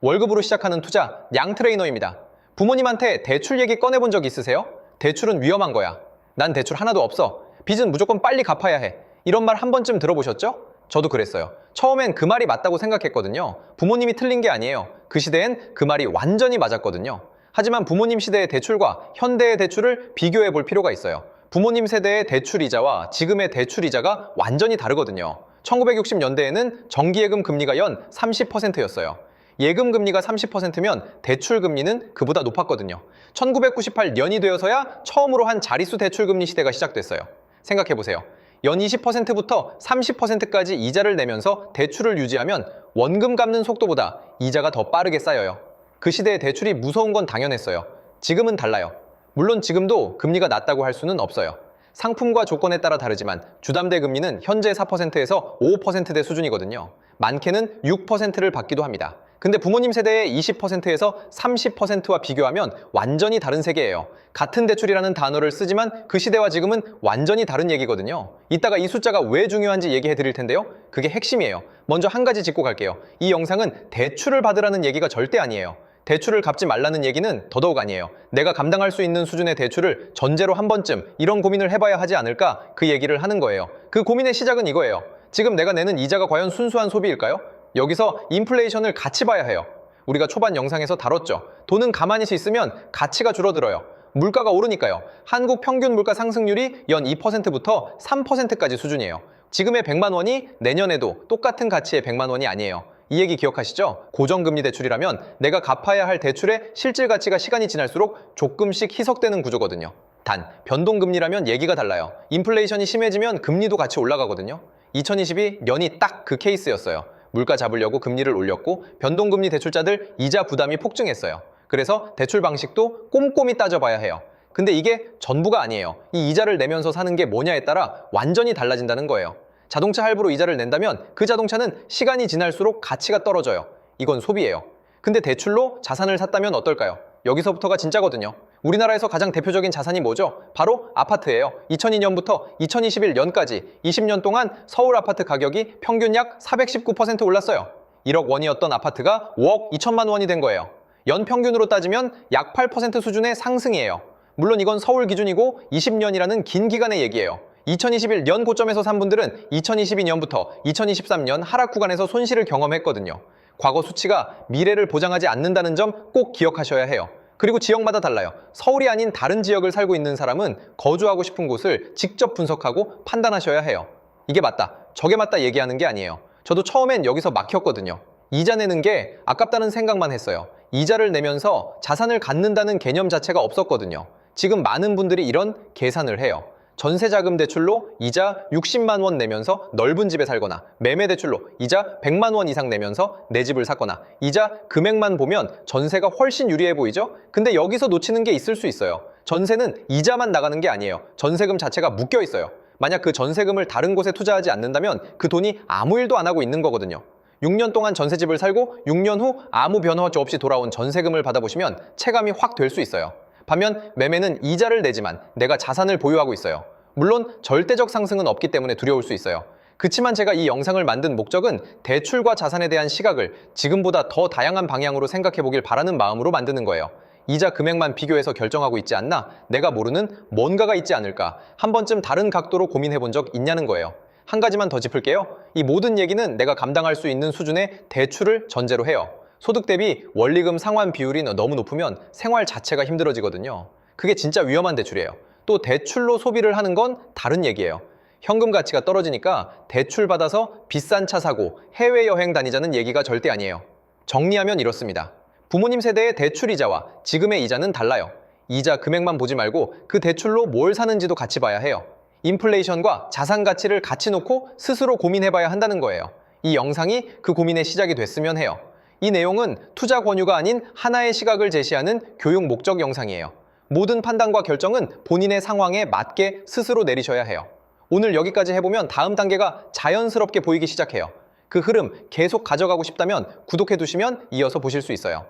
월급으로 시작하는 투자, 양 트레이너입니다. 부모님한테 대출 얘기 꺼내본 적 있으세요? 대출은 위험한 거야. 난 대출 하나도 없어. 빚은 무조건 빨리 갚아야 해. 이런 말 한 번쯤 들어보셨죠? 저도 그랬어요. 처음엔 그 말이 맞다고 생각했거든요. 부모님이 틀린 게 아니에요. 그 시대엔 그 말이 완전히 맞았거든요. 하지만 부모님 시대의 대출과 현대의 대출을 비교해 볼 필요가 있어요. 부모님 세대의 대출 이자와 지금의 대출 이자가 완전히 다르거든요. 1960년대에는 정기예금 금리가 연 30%였어요. 예금 금리가 30%면 대출 금리는 그보다 높았거든요. 1998년이 되어서야 처음으로 한 자릿수 대출 금리 시대가 시작됐어요. 생각해보세요. 연 20%부터 30%까지 이자를 내면서 대출을 유지하면 원금 갚는 속도보다 이자가 더 빠르게 쌓여요. 그 시대의 대출이 무서운 건 당연했어요. 지금은 달라요. 물론 지금도 금리가 낮다고 할 수는 없어요. 상품과 조건에 따라 다르지만 주담대 금리는 현재 4%에서 5%대 수준이거든요. 많게는 6%를 받기도 합니다. 근데 부모님 세대의 20%에서 30%와 비교하면 완전히 다른 세계예요. 같은 대출이라는 단어를 쓰지만 그 시대와 지금은 완전히 다른 얘기거든요. 이따가 이 숫자가 왜 중요한지 얘기해 드릴 텐데요. 그게 핵심이에요. 먼저 한 가지 짚고 갈게요. 이 영상은 대출을 받으라는 얘기가 절대 아니에요. 대출을 갚지 말라는 얘기는 더더욱 아니에요. 내가 감당할 수 있는 수준의 대출을 전제로 한 번쯤 이런 고민을 해봐야 하지 않을까 그 얘기를 하는 거예요. 그 고민의 시작은 이거예요. 지금 내가 내는 이자가 과연 순수한 소비일까요? 여기서 인플레이션을 같이 봐야 해요. 우리가 초반 영상에서 다뤘죠. 돈은 가만히 있으면 가치가 줄어들어요. 물가가 오르니까요. 한국 평균 물가 상승률이 연 2%부터 3%까지 수준이에요. 지금의 100만 원이 내년에도 똑같은 가치의 100만 원이 아니에요. 이 얘기 기억하시죠? 고정금리 대출이라면 내가 갚아야 할 대출의 실질 가치가 시간이 지날수록 조금씩 희석되는 구조거든요. 단, 변동금리라면 얘기가 달라요. 인플레이션이 심해지면 금리도 같이 올라가거든요. 2022년이 딱 그 케이스였어요. 물가 잡으려고 금리를 올렸고 변동금리 대출자들 이자 부담이 폭증했어요. 그래서 대출 방식도 꼼꼼히 따져봐야 해요. 근데 이게 전부가 아니에요. 이 이자를 내면서 사는 게 뭐냐에 따라 완전히 달라진다는 거예요. 자동차 할부로 이자를 낸다면 그 자동차는 시간이 지날수록 가치가 떨어져요. 이건 소비예요. 근데 대출로 자산을 샀다면 어떨까요? 여기서부터가 진짜거든요. 우리나라에서 가장 대표적인 자산이 뭐죠? 바로 아파트예요. 2002년부터 2021년까지 20년 동안 서울 아파트 가격이 평균 약 419% 올랐어요. 1억 원이었던 아파트가 5억 2천만 원이 된 거예요. 연 평균으로 따지면 약 8% 수준의 상승이에요. 물론 이건 서울 기준이고 20년이라는 긴 기간의 얘기예요. 2021년 고점에서 산 분들은 2022년부터 2023년 하락 구간에서 손실을 경험했거든요. 과거 수치가 미래를 보장하지 않는다는 점 꼭 기억하셔야 해요. 그리고 지역마다 달라요. 서울이 아닌 다른 지역을 살고 있는 사람은 거주하고 싶은 곳을 직접 분석하고 판단하셔야 해요. 이게 맞다, 저게 맞다 얘기하는 게 아니에요. 저도 처음엔 여기서 막혔거든요. 이자 내는 게 아깝다는 생각만 했어요. 이자를 내면서 자산을 갖는다는 개념 자체가 없었거든요. 지금 많은 분들이 이런 계산을 해요. 전세자금 대출로 이자 60만 원 내면서 넓은 집에 살거나 매매대출로 이자 100만 원 이상 내면서 내 집을 샀거나 이자 금액만 보면 전세가 훨씬 유리해 보이죠? 근데 여기서 놓치는 게 있을 수 있어요. 전세는 이자만 나가는 게 아니에요. 전세금 자체가 묶여 있어요. 만약 그 전세금을 다른 곳에 투자하지 않는다면 그 돈이 아무 일도 안 하고 있는 거거든요. 6년 동안 전세집을 살고 6년 후 아무 변화 없이 돌아온 전세금을 받아보시면 체감이 확 될 수 있어요. 반면 매매는 이자를 내지만 내가 자산을 보유하고 있어요. 물론 절대적 상승은 없기 때문에 두려울 수 있어요. 그치만 제가 이 영상을 만든 목적은 대출과 자산에 대한 시각을 지금보다 더 다양한 방향으로 생각해 보길 바라는 마음으로 만드는 거예요. 이자 금액만 비교해서 결정하고 있지 않나? 내가 모르는 뭔가가 있지 않을까? 한 번쯤 다른 각도로 고민해 본 적 있냐는 거예요. 한 가지만 더 짚을게요. 이 모든 얘기는 내가 감당할 수 있는 수준의 대출을 전제로 해요. 소득 대비 원리금 상환 비율이 너무 높으면 생활 자체가 힘들어지거든요. 그게 진짜 위험한 대출이에요. 또 대출로 소비를 하는 건 다른 얘기예요. 현금 가치가 떨어지니까 대출 받아서 비싼 차 사고 해외여행 다니자는 얘기가 절대 아니에요. 정리하면 이렇습니다. 부모님 세대의 대출 이자와 지금의 이자는 달라요. 이자 금액만 보지 말고 그 대출로 뭘 사는지도 같이 봐야 해요. 인플레이션과 자산 가치를 같이 놓고 스스로 고민해봐야 한다는 거예요. 이 영상이 그 고민의 시작이 됐으면 해요. 이 내용은 투자 권유가 아닌 하나의 시각을 제시하는 교육 목적 영상이에요. 모든 판단과 결정은 본인의 상황에 맞게 스스로 내리셔야 해요. 오늘 여기까지 해보면 다음 단계가 자연스럽게 보이기 시작해요. 그 흐름 계속 가져가고 싶다면 구독해 두시면 이어서 보실 수 있어요.